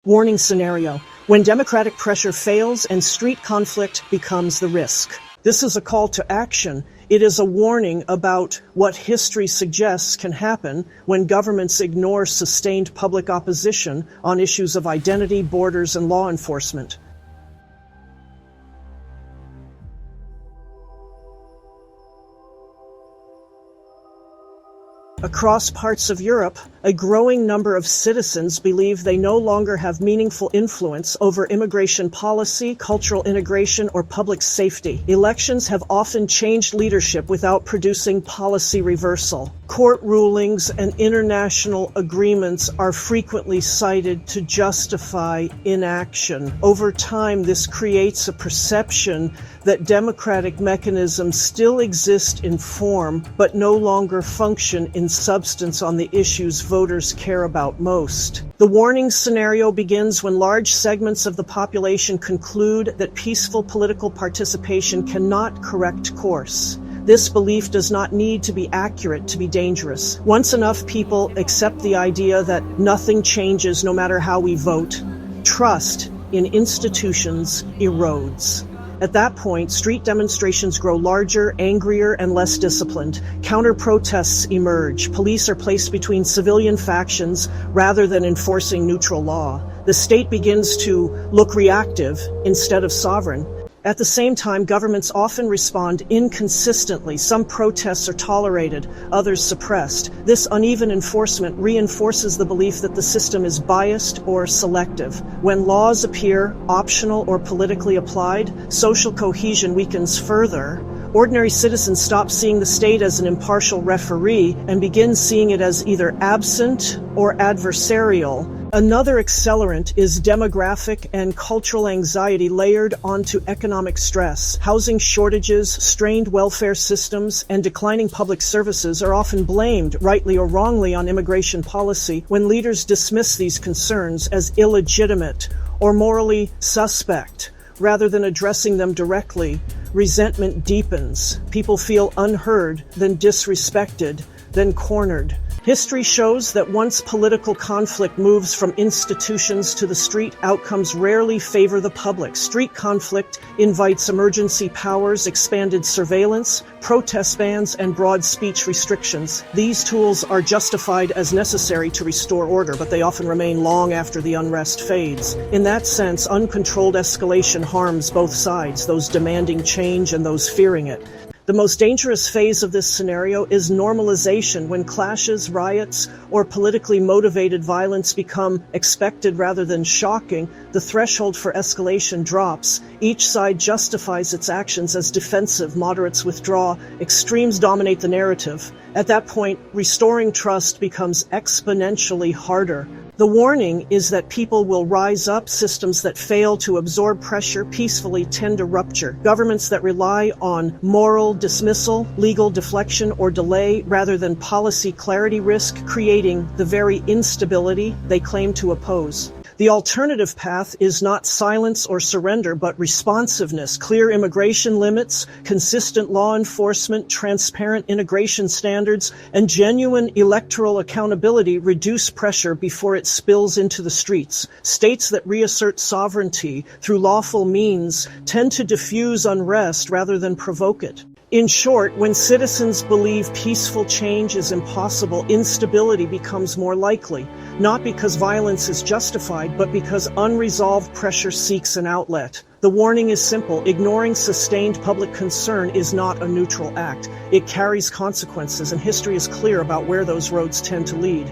Warning scenario: when democratic pressure fails and street conflict becomes the risk. This is a call to action. It is a warning about what history suggests can happen when governments ignore sustained public opposition on issues of identity, borders, and law enforcement. Across parts of Europe, a growing number of citizens believe they no longer have meaningful influence over immigration policy, cultural integration, or public safety. Elections have often changed leadership without producing policy reversal. Court rulings and international agreements are frequently cited to justify inaction. Over time, this creates a perception that democratic mechanisms still exist in form, but no longer function in substance on the issues voters care about most. The warning scenario begins when large segments of the population conclude that peaceful political participation cannot correct course. This belief does not need to be accurate to be dangerous. Once enough people accept the idea that nothing changes no matter how we vote, trust in institutions erodes. At that point, street demonstrations grow larger, angrier, and less disciplined. Counter-protests emerge. Police are placed between civilian factions rather than enforcing neutral law. The state begins to look reactive instead of sovereign. At the same time, governments often respond inconsistently. Some protests are tolerated, others suppressed. This uneven enforcement reinforces the belief that the system is biased or selective. When laws appear optional or politically applied, social cohesion weakens further. Ordinary citizens stop seeing the state as an impartial referee and begin seeing it as either absent or adversarial. Another accelerant is demographic and cultural anxiety layered onto economic stress. Housing shortages, strained welfare systems, and declining public services are often blamed, rightly or wrongly, on immigration policy. When leaders dismiss these concerns as illegitimate or morally suspect, rather than addressing them directly, resentment deepens. People feel unheard, then disrespected, then cornered. History shows that once political conflict moves from institutions to the street, outcomes rarely favor the public. Street conflict invites emergency powers, expanded surveillance, protest bans, and broad speech restrictions. These tools are justified as necessary to restore order, but they often remain long after the unrest fades. In that sense, uncontrolled escalation harms both sides, those demanding change and those fearing it. The most dangerous phase of this scenario is normalization, when clashes, riots, or politically motivated violence become expected rather than shocking. The threshold for escalation drops. Each side justifies its actions as defensive. Moderates withdraw. Extremes dominate the narrative. At that point, restoring trust becomes exponentially harder. The warning is that people will rise up. Systems that fail to absorb pressure peacefully tend to rupture. Governments that rely on moral dismissal, legal deflection, or delay rather than policy clarity risk creating the very instability they claim to oppose. The alternative path is not silence or surrender, but responsiveness. Clear immigration limits, consistent law enforcement, transparent integration standards, and genuine electoral accountability reduce pressure before it spills into the streets. States that reassert sovereignty through lawful means tend to diffuse unrest rather than provoke it. In short, when citizens believe peaceful change is impossible, instability becomes more likely, not because violence is justified, but because unresolved pressure seeks an outlet. The warning is simple. Ignoring sustained public concern is not a neutral act. It carries consequences, and history is clear about where those roads tend to lead.